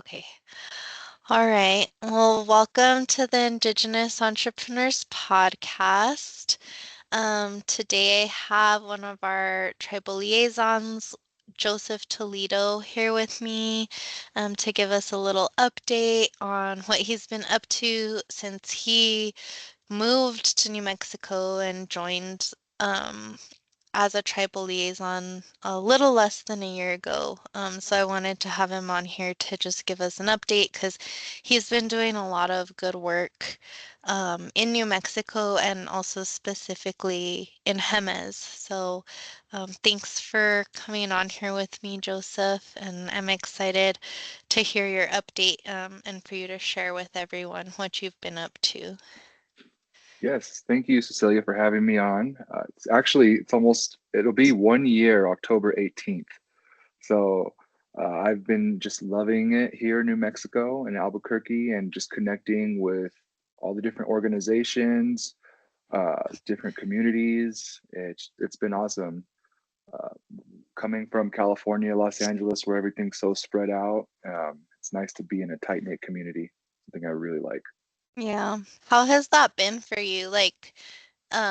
Okay. All right. Well, welcome to the Indigenous Entrepreneurs Podcast. Today I have one of our tribal liaisons, Joseph Toledo, here with me to give us a little update on what he's been up to since he moved to New Mexico and joined um, as a tribal liaison a little less than a year ago. So I wanted to have him on here to just give us an update because he's been doing a lot of good work in New Mexico and also specifically in Jemez. So thanks for coming on here with me, Joseph, and I'm excited to hear your update and for you to share with everyone what you've been up to. Yes, thank you, Cecilia, for having me on. It'll be 1 year, October 18th. So I've been just loving it here in New Mexico and Albuquerque and just connecting with all the different organizations, different communities. It's been awesome. Uh, Coming from California, Los Angeles, where everything's so spread out, it's nice to be in a tight-knit community, something I really like. Yeah. How has that been for you? Like,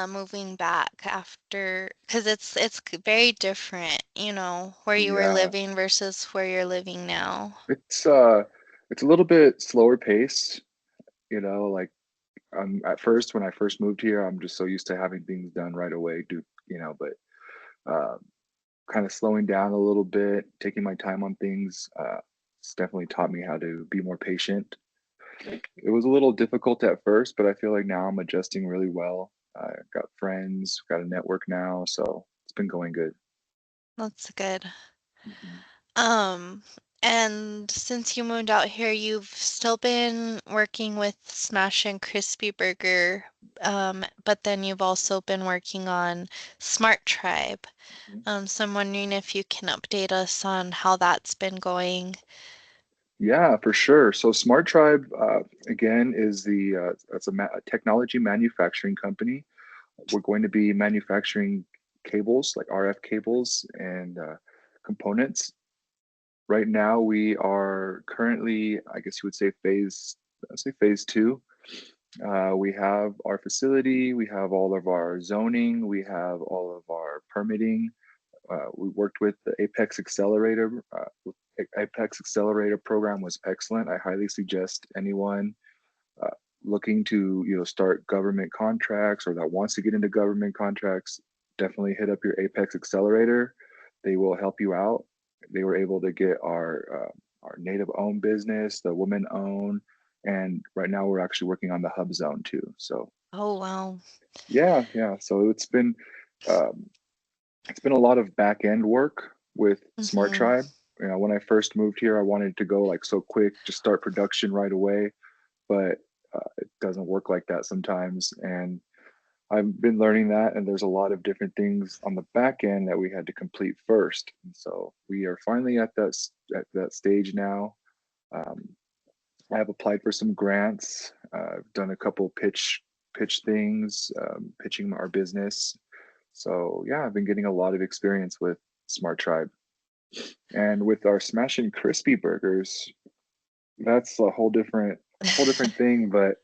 moving back after, because it's very different, where you were Yeah. living versus where you're living now. It's uh it's a little bit slower pace, like at first when I first moved here, I'm just so used to having things done right away, but uh, kind of slowing down a little bit, taking my time on things. It's definitely taught me how to be more patient. It was a little difficult at first, but I feel like now I'm adjusting really well. I got friends, got a network now, so it's been going good. That's good. Mhm. Um, and since you moved out here, you've still been working with Smash and Crispy Burger, but then you've also been working on Smart Tribe. So I'm wondering if you can update us on how that's been going. Yeah, for sure. So Smart Tribe, again, is a technology manufacturing company. We're going to be manufacturing cables, like RF cables and components. Right now, we are currently, I guess you would say, phase two. We have our facility, we have all of our zoning, we have all of our permitting. We worked with the Apex Accelerator. Apex Accelerator program was excellent. I highly suggest anyone uh, looking to start government contracts or that wants to get into government contracts, definitely hit up your Apex Accelerator. They will help you out. They were able to get our native owned business, the woman owned, and right now we're actually working on the hub zone too. So Oh, wow. yeah. So um, it's been a lot of back end work with Smart Mm-hmm. Tribe. When I first moved here, I wanted to go like so quick, just start production right away, but it doesn't work like that sometimes. And I've been learning that, and there's a lot of different things on the back end that we had to complete first. And so we are finally at that stage now. Um, I have applied for some grants. I've done a couple pitch things, pitching our business. So yeah, I've been getting a lot of experience with Smart Tribe, and with our Smash and Crispy burgers, that's a whole different thing. But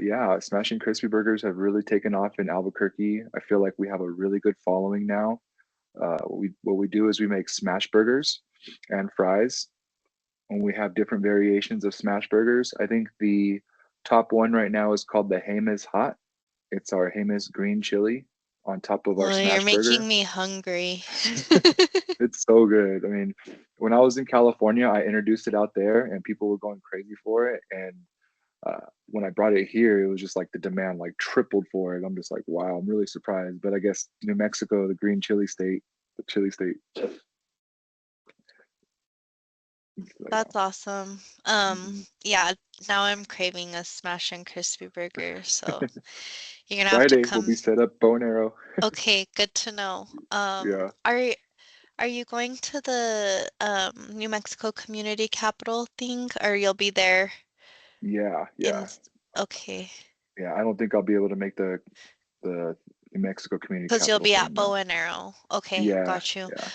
yeah, Smash and Crispy burgers have really taken off in Albuquerque. I feel like we have a really good following now. What we do is we make smash burgers and fries, and we have different variations of smash burgers. I think the top one right now is called the Jemez Hot. It's our Jemez green chili on top of our Oh, you're smash making burger. me hungry. It's so good. I mean, when I was in California, I introduced it out there, and people were going crazy for it. And when I brought it here, it was just like the demand like tripled for it. I'm just like, wow, I'm really surprised. But I guess New Mexico, the green chili state, the chili state. So, That's awesome. mhm. Yeah, now I'm craving a smash and crispy burger, so you're gonna have to Friday will be come. set up bow and arrow. Okay, good to know. Yeah, Are you going to the New Mexico Community Capital thing, or you'll be there yeah, in? yeah, Okay, yeah. I don't think I'll be able to make the New Mexico Community because you'll Capital be at thing Bow though. and Arrow. Okay, Yeah, got you. yeah.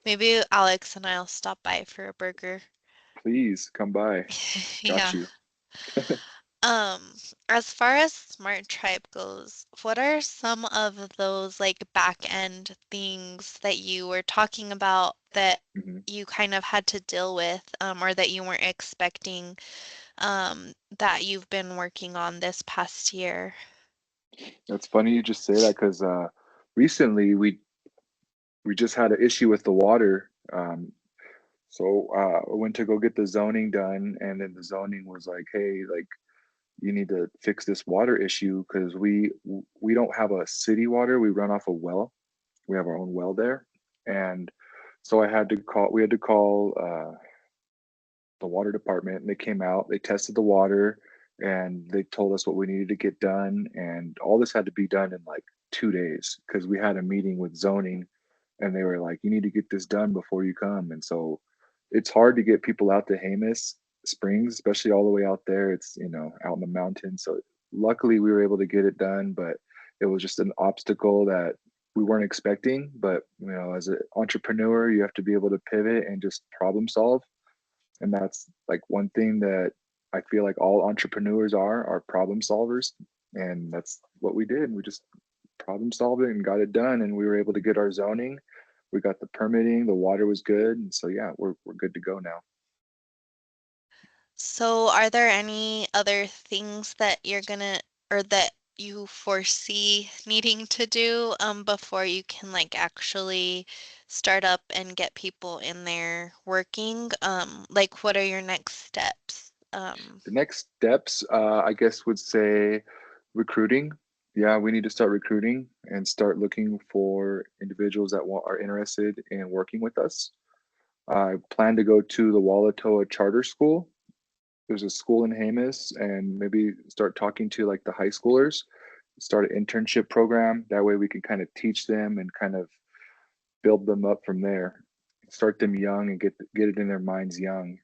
Maybe Alex and I'll stop by for a burger. Please come by. Got Yeah. you. Um, as far as Smart Tribe goes, what are some of those like back end things that you were talking about that Mhm. you kind of had to deal with, or that you weren't expecting, that you've been working on this past year? That's funny you just say that because recently we just had an issue with the water. I went to go get the zoning done, and then the zoning was like, "Hey, like you need to fix this water issue because we don't have a city water. We run off a well. We have our own well there, and so I had to call. We had to call the water department, and they came out. They tested the water, and they told us what we needed to get done, and all this had to be done in like 2 days because we had a meeting with zoning, and they were like, "You need to get this done before you come." And so it's hard to get people out to Jemez Springs, especially all the way out there. It's out in the mountains. So luckily we were able to get it done, but it was just an obstacle that we weren't expecting. But as an entrepreneur, you have to be able to pivot and just problem solve. And that's like one thing that I feel like all entrepreneurs are problem solvers. And that's what we did. We just problem solved it and got it done. And we were able to get our zoning. We got the permitting, the water was good. And so yeah, we're good to go now. So, are there any other things that you're gonna or that you foresee needing to do before you can like actually start up and get people in there working? Like what are your next steps? The next steps, I guess, would say recruiting. Yeah, we need to start recruiting and start looking for individuals that are interested in working with us. I plan to go to the Walatoa Charter School. There's a school in Jemez, and maybe start talking to like the high schoolers, start an internship program. That way we can kind of teach them and kind of build them up from there. Start them young and get it in their minds young.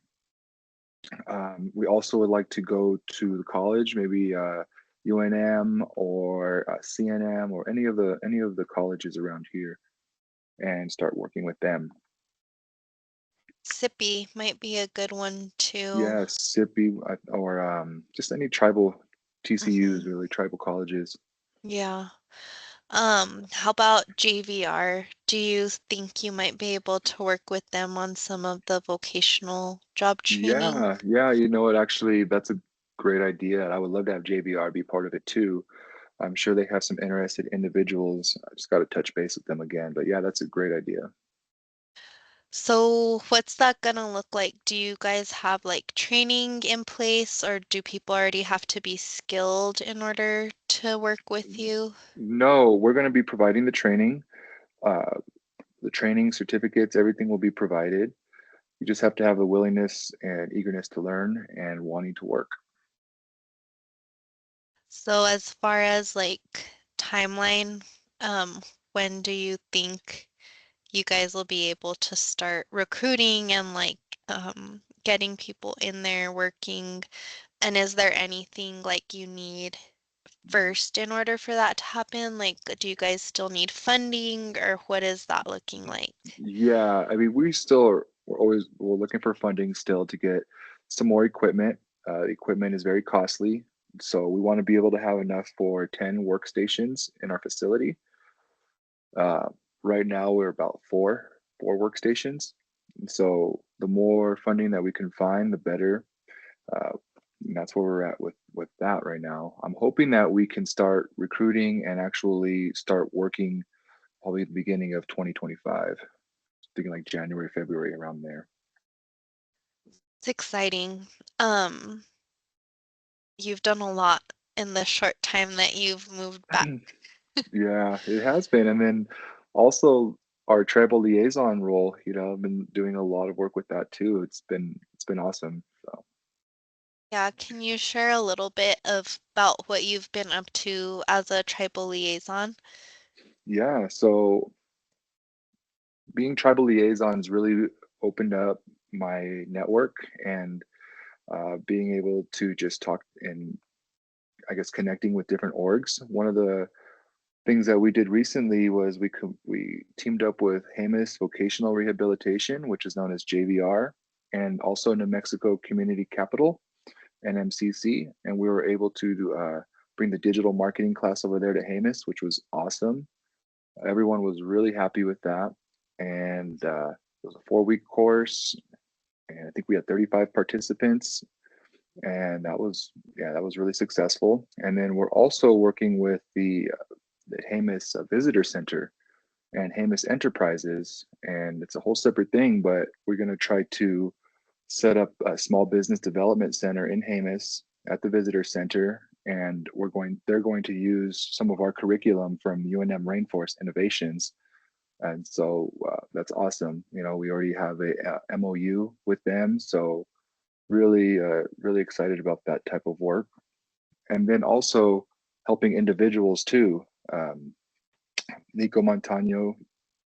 We also would like to go to the college, maybe UNM or CNM or any of the colleges around here, and start working with them. Sippy might be a good one too. Yeah, SIPI or just any tribal TCUs, Hmm. really tribal colleges. Yeah. How about JVR? Do you think you might be able to work with them on some of the vocational job training? Yeah, yeah, you know what? Actually, that's a great idea. I would love to have JVR be part of it too. I'm sure they have some interested individuals. I just got to touch base with them again. But yeah, that's a great idea. So, what's that gonna look like? Do you guys have like training in place, or do people already have to be skilled in order to work with you? No, we're going to be providing uh, the training certificates, everything will be provided. You just have to have the willingness and eagerness to learn and wanting to work. So, as far as like timeline, when do you think you guys will be able to start recruiting and like getting people in there working? And is there anything like you need first in order for that to happen? Like, do you guys still need funding or what is that looking like? Yeah, I mean, we're looking for funding still to get some more equipment. Equipment is very costly, so we want to be able to have enough for 10 workstations in our facility. Uh, right now, we're about four workstations. And so the more funding that we can find, the better. Uh, and that's where we're at with that right now. I'm hoping that we can start recruiting and actually start working probably at the beginning of 2025, thinking like January, February, around there. It's exciting. Um, you've done a lot in the short time that you've moved back. Yeah, it has been. And then also our tribal liaison role, I've been doing a lot of work with that too. It's been awesome. So Yeah, can you share a little bit of about what you've been up to as a tribal liaison? yeah, so being tribal liaisons really opened up my network and being able to just talk and I guess connecting with different orgs. One of the things that we did recently was we teamed up with Jemez Vocational Rehabilitation, which is known as JVR. and also New Mexico Community Capital, NMCC, and we were able to bring the digital marketing class over there to Jemez, which was awesome. Everyone was really happy with that, and it was a 4 week course, and I think we had 35 participants, and that was yeah, that was really successful. And then we're also working with the Jemez Visitor Center and Jemez Enterprises, and it's a whole separate thing, but we're going to try to set up a small business development center in Jemez at the visitor center, and they're going to use some of our curriculum from UNM Rainforest Innovations, and so that's awesome. You know, we already have a MOU with them, so really excited about that type of work. And then also helping individuals too. Um, Nico Montano,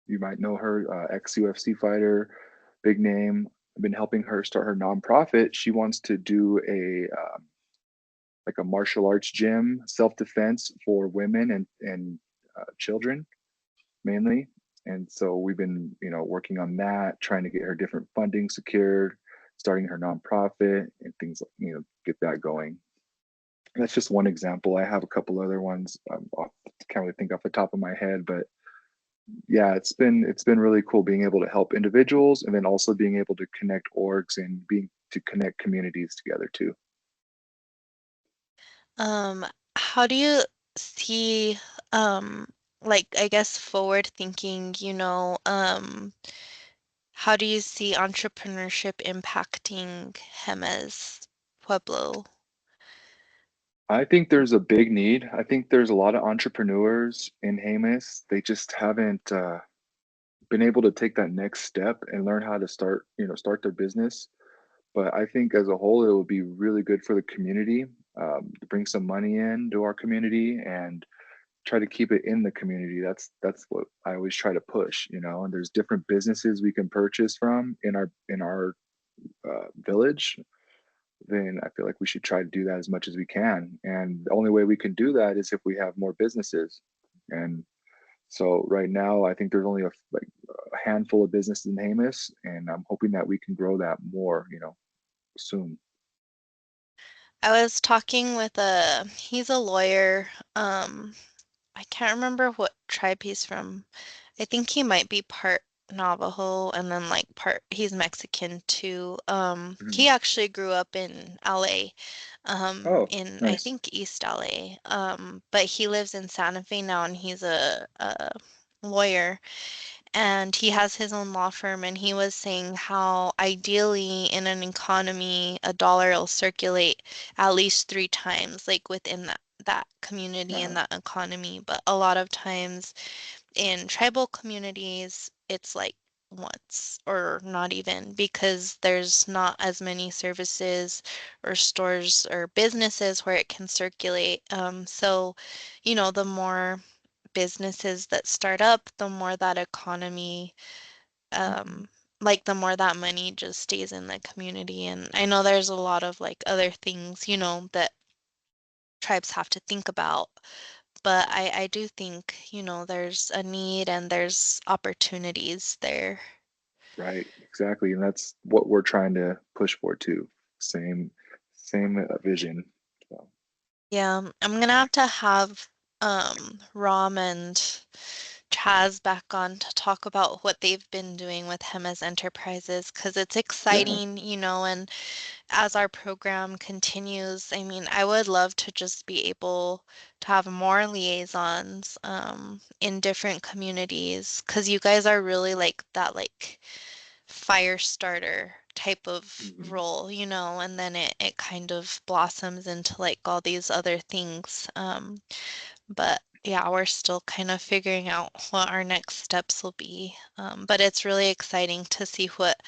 you might know her, ex UFC fighter, big name. I've been helping her start her nonprofit. She wants to do a like a martial arts gym, self defense for women and children mainly. And so we've been, you know, working on that, trying to get her different funding secured, starting her nonprofit and things, you know, get that going. That's just one example. I have a couple other ones. Can't really think off the top of my head, but yeah, it's been really cool being able to help individuals and then also being able to connect orgs and being to connect communities together too. Um, how do you see, um, like, I guess forward thinking, how do you see entrepreneurship impacting Jemez Pueblo? I think there's a big need. I think there's a lot of entrepreneurs in Jemez. They just haven't been able to take that next step and learn how to start, you know, start their business. But I think as a whole, it would be really good for the community to bring some money in to our community and try to keep it in the community. That's what I always try to push, you know. And there's different businesses we can purchase from in our village. Then I feel like we should try to do that as much as we can. And the only way we can do that is if we have more businesses. And so right now, I think there's only a handful of businesses in Jemez, and I'm hoping that we can grow that more, you know, soon. I was talking with he's a lawyer. I can't remember what tribe he's from. I think he might be part Navajo and then like he's Mexican too. Mhm. He actually grew up in LA, Oh, in I nice. think East LA. But he lives in Santa Fe now and he's a lawyer and he has his own law firm and he was saying how ideally in an economy a dollar will circulate at least 3 times like within that community and Uh, that economy, but a lot of times in tribal communities it's like once or not even because there's not as many services or stores or businesses where it can circulate. So, the more businesses that start up, the more that economy, mhm. um, like the more that money just stays in the community. And I know there's a lot of like other things, that tribes have to think about, but I do think, there's a need and there's opportunities there. Right, exactly. And that's what we're trying to push for too. Same vision. So, Yeah, I'm gonna have to have Rom and Chaz back on to talk about what they've been doing with him as enterprises because it's yeah. exciting, and as our program continues, I mean, I would love to just be able to have more liaisons in different communities because you guys are really like that, like fire starter type of Mhm. role, and then it kind of blossoms into like all these other things. But yeah, we're still kind of figuring out what our next steps will be. But it's really exciting to see what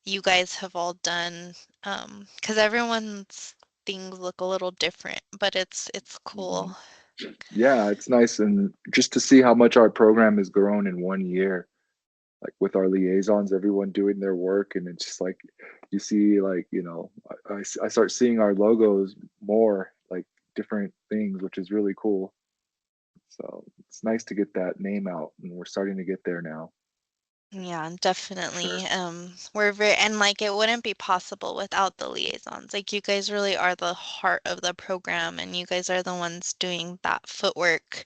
you guys have all done, because everyone's things look a little different, but it's cool. Mhm. Yeah, it's nice and just to see how much our program has grown in 1 year, like with our liaisons, everyone doing their work, and it's just like you see, like you know, I start seeing our logos more, like different things, which is really cool. So it's nice to get that name out, and we're starting to get there now. Yeah, Sure. definitely. We're very, and like it wouldn't be possible without the liaisons. Like you guys really are the heart of the program and you guys are the ones doing that footwork.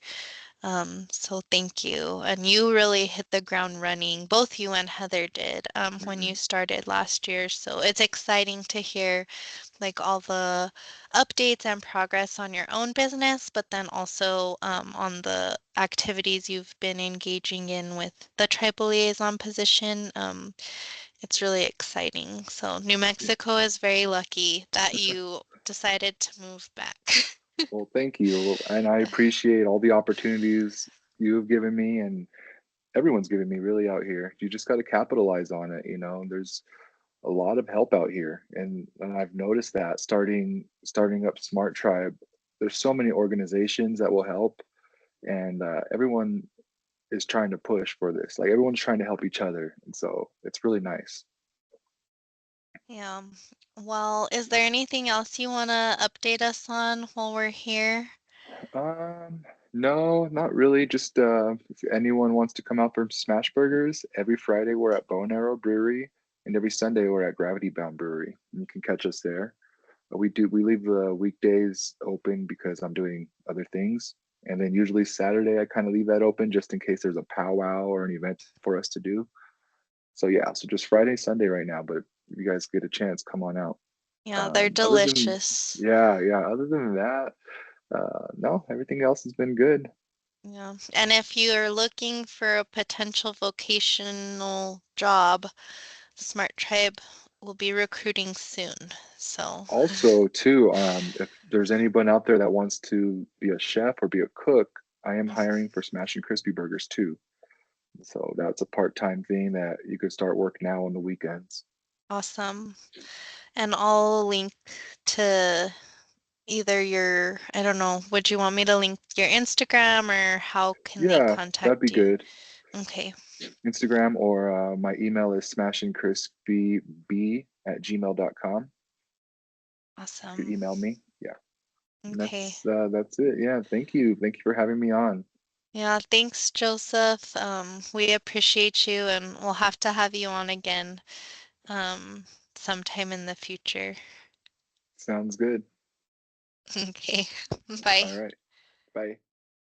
So thank you. And you really hit the ground running. Both you and Heather did, when you Hmm. started last year. So it's exciting to hear like all the updates and progress on your own business, but then also on the activities you've been engaging in with the tribal liaison position. It's really exciting. So New Mexico is very lucky that you decided to move back. Well, thank you. And I appreciate all the opportunities you have given me and everyone's given me really out here. You just got to capitalize on it. There's a lot of help out here. And I've noticed that starting up Smart Tribe, there's so many organizations that will help and everyone is trying to push for this. Like everyone's trying to help each other. And so it's really nice. Yeah. Well, is there anything else you want to update us on while we're here? Um, no, not really. Just if anyone wants to come out for Smashburgers, every Friday we're at Bone Arrow Brewery, and every Sunday we're at Gravity Bound Brewery. You can catch us there. We leave the weekdays open because I'm doing other things, and then usually Saturday I kind of leave that open just in case there's a powwow or an event for us to do. So yeah, so just Friday, Sunday right now. But if you guys get a chance, come on out. Yeah, they're Other than delicious. yeah, other than that, no, everything else has been good. Yeah. And if you're looking for a potential vocational job, Smart Tribe will be recruiting soon. So, Also, too, if there's anyone out there that wants to be a chef or be a cook, I am hiring for Smash and Crispy Burgers too. So that's a part-time thing that you could start work now on the weekends. awesome. And I'll link to either your, I don't know, would you want me to link your Instagram or how can they Yeah, that'd be contact you? good. Okay, Instagram or my email is smashingcrispyb@gmail.com. You could awesome. email me. Yeah, and Okay. that's it. Yeah, thank you. Thank you for having me on. Yeah, thanks, Joseph. We appreciate you and we'll have to have you on again sometime in the future. Sounds good. Okay, bye. All right. Bye.